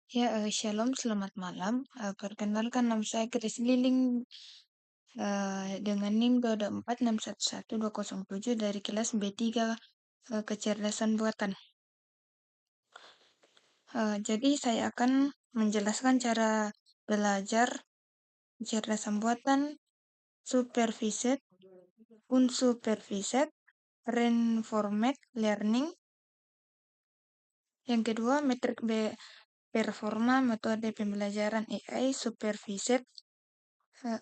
Ya, shalom, selamat malam. Perkenalkan nama saya Chris Liling dengan NIM 224611207 dari kelas B3 Kecerdasan Buatan. Jadi saya akan menjelaskan cara belajar kecerdasan buatan supervised, unsupervised, reinforcement learning. Yang kedua, metrik performa metode pembelajaran AI supervised,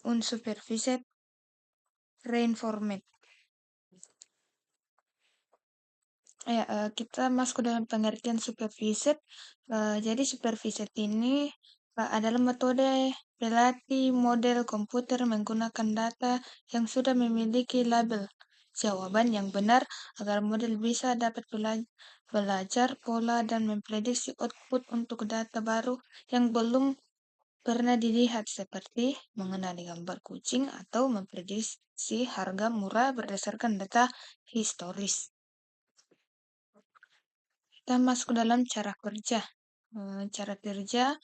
unsupervised, reinforcement. Ya, kita masuk ke dalam pengertian supervised. Jadi supervised ini adalah metode pelatih model komputer menggunakan data yang sudah memiliki label jawaban yang benar agar model bisa dapat belajar pola dan memprediksi output untuk data baru yang belum pernah dilihat seperti mengenali gambar kucing atau memprediksi harga murah berdasarkan data historis. Kita masuk ke dalam cara kerja. Cara kerja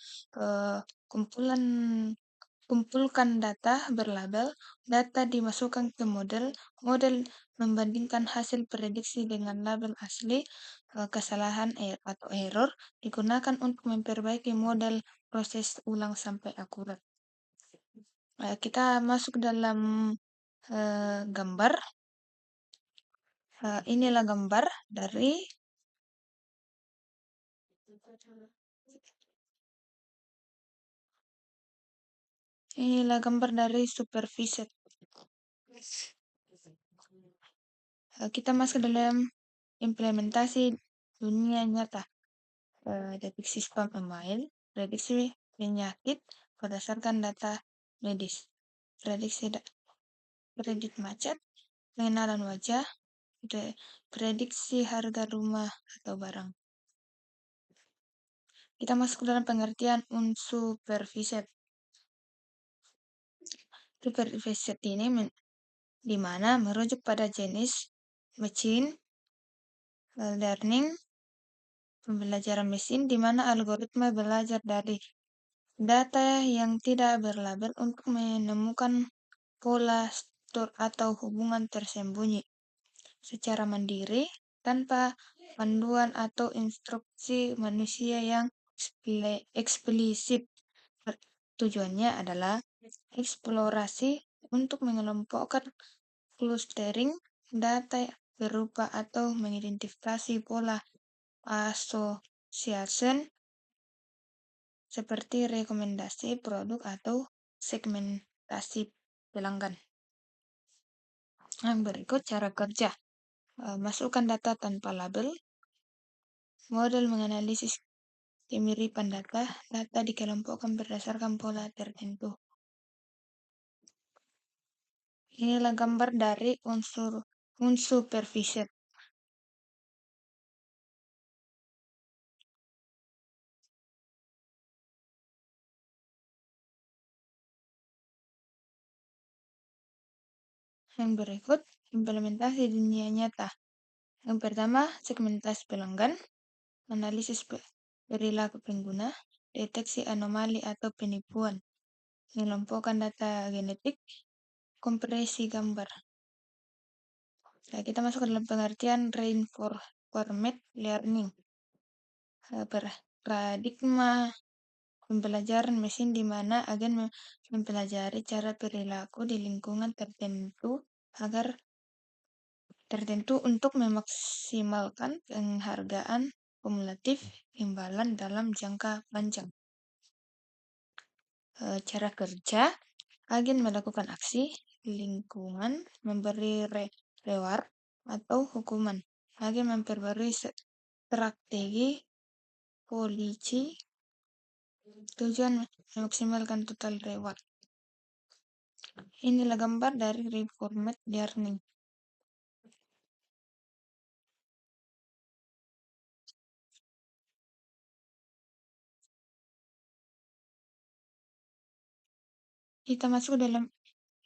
kumpulkan data berlabel, data dimasukkan ke model, model membandingkan hasil prediksi dengan label asli, kesalahan atau error digunakan untuk memperbaiki model proses ulang sampai akurat. Kita masuk dalam gambar. Inilah gambar dari supervised. Kita masuk dalam implementasi dunia nyata. Deteksi spam email, prediksi penyakit berdasarkan data medis, kredit macet, pengenalan wajah, prediksi harga rumah atau barang. Kita masuk dalam pengertian unsupervised. Supervised ini di mana merujuk pada jenis machine learning, pembelajaran mesin, di mana algoritma belajar dari data yang tidak berlabel untuk menemukan pola, struktur, atau hubungan tersembunyi secara mandiri tanpa panduan atau instruksi manusia yang eksplisit. Tujuannya adalah eksplorasi untuk mengelompokkan clustering data berupa atau mengidentifikasi pola association seperti rekomendasi produk atau segmentasi pelanggan. Yang berikut cara kerja. Masukkan data tanpa label. Model menganalisis kemiripan data. Data dikelompokkan berdasarkan pola tertentu. Inilah gambar dari unsupervised. Yang berikut, implementasi dunia nyata. Yang pertama, segmentasi pelanggan, analisis perilaku pengguna, deteksi anomali atau penipuan, mengelompokkan data genetik, kompresi gambar. Nah, kita masuk ke dalam pengertian reinforcement learning. Paradigma pembelajaran mesin di mana agen mempelajari cara perilaku di lingkungan tertentu untuk memaksimalkan penghargaan kumulatif imbalan dalam jangka panjang. Cara kerja, agen melakukan aksi lingkungan, memberi reward atau hukuman. Agen memperbarui strategi polisi, tujuan memaksimalkan total reward. Inilah gambar dari reinforcement learning. Kita masuk dalam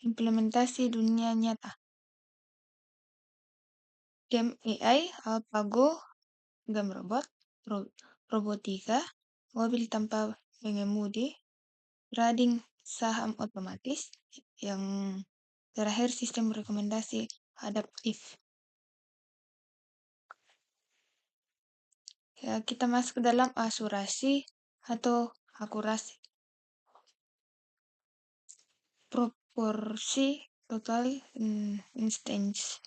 implementasi dunia nyata. Game AI, AlphaGo, game robot, robotika, mobil tanpa pengemudi, trading saham otomatis, yang terakhir sistem rekomendasi adaptif. Ya, kita masuk ke dalam asuransi atau akurasi. Proporsi total instance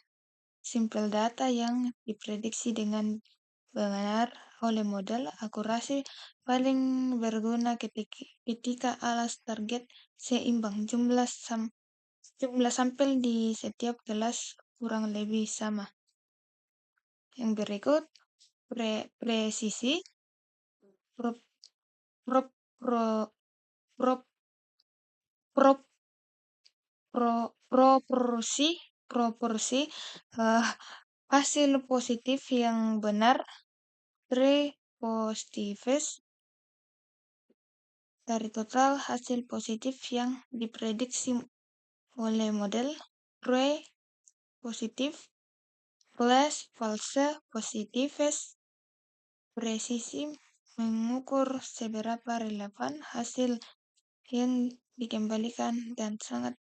simple data yang diprediksi dengan benar oleh model. Akurasi paling berguna ketika alas target seimbang, jumlah sampel di setiap kelas kurang lebih sama. Yang berikut presisi, pro, pro, pro, pro, pro, proporsi eh, hasil positif yang benar, positives dari total hasil positif yang diprediksi oleh model, positif plus false positives. Presisi mengukur seberapa relevan hasil yang dikembalikan dan sangat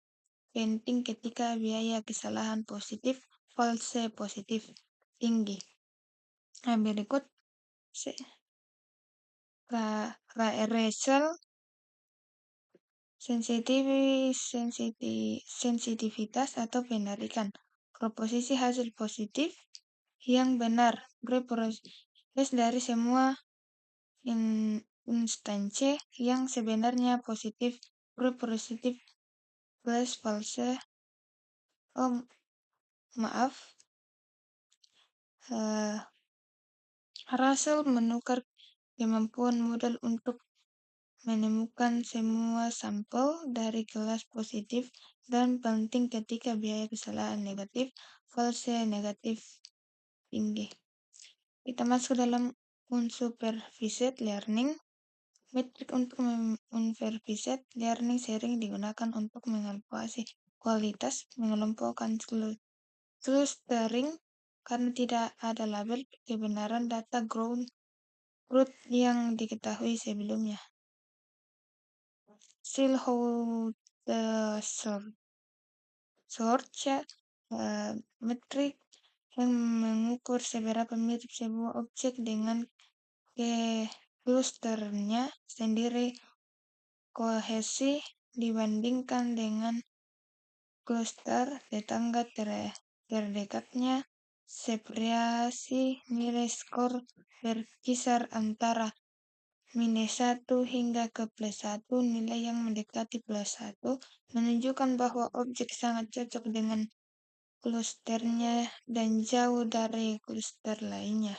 penting ketika biaya kesalahan positif, false positif tinggi. Nah, berikut result sensitivitas atau penarikan. Proposisi hasil positif yang benar, proses dari semua instansi yang sebenarnya positif, positif plus false. Russell menukar kemampuan model untuk menemukan semua sampel dari kelas positif dan penting ketika biaya kesalahan negatif, false negatif tinggi. Kita masuk dalam unsupervised learning. Metrik untuk unsupervised learning sering digunakan untuk mengevaluasi kualitas, mengelompokkan clustering karena tidak ada label kebenaran data ground truth yang diketahui sebelumnya. Still hold the search metrik yang mengukur seberapa mirip sebuah objek dengan clusternya sendiri, kohesi dibandingkan dengan cluster tetangga terdekatnya, separasi nilai skor berkisar antara -1 hingga ke +1, nilai yang mendekati +1 menunjukkan bahwa objek sangat cocok dengan clusternya dan jauh dari cluster lainnya.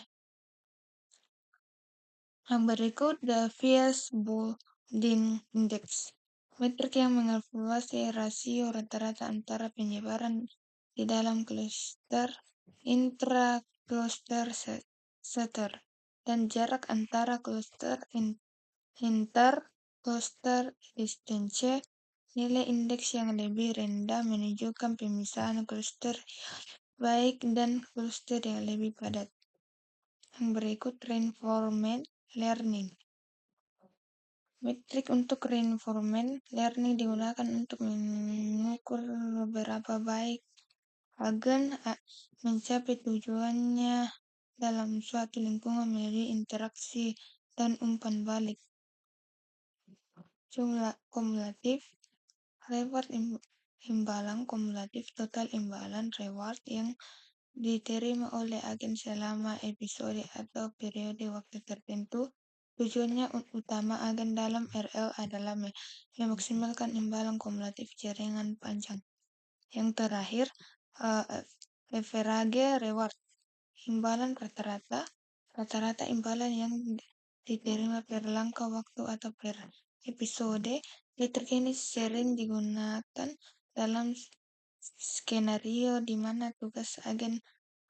Yang berikut the Fierce-Boldin Index, metrik yang mengevaluasi rasio rata-rata antara penyebaran di dalam cluster, intra-cluster setter, dan jarak antara cluster inter-cluster distance. Nilai indeks yang lebih rendah menunjukkan pemisahan cluster baik dan cluster yang lebih padat. Yang berikut reinforcement learning. Metrik untuk reinforcement learning digunakan untuk mengukur beberapa baik agen mencapai tujuannya dalam suatu lingkungan melalui interaksi dan umpan balik. Jumlah kumulatif reward imbalan kumulatif total imbalan reward yang diterima oleh agen selama episode atau periode waktu tertentu. Tujuannya utama agen dalam RL adalah memaksimalkan imbalan kumulatif jaringan panjang. Yang terakhir, average reward, imbalan rata-rata imbalan yang diterima per langkah waktu atau per episode. Metrik ini sering digunakan dalam skenario di mana tugas agen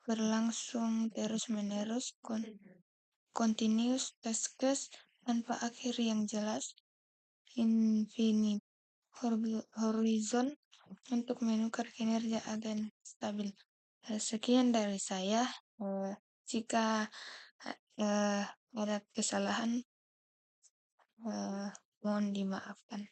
berlangsung terus-menerus, continuous tasks tanpa akhir yang jelas, infinite horizon untuk menukar kinerja agen stabil. Sekian dari saya. Jika ada kesalahan, Mohon dimaafkan.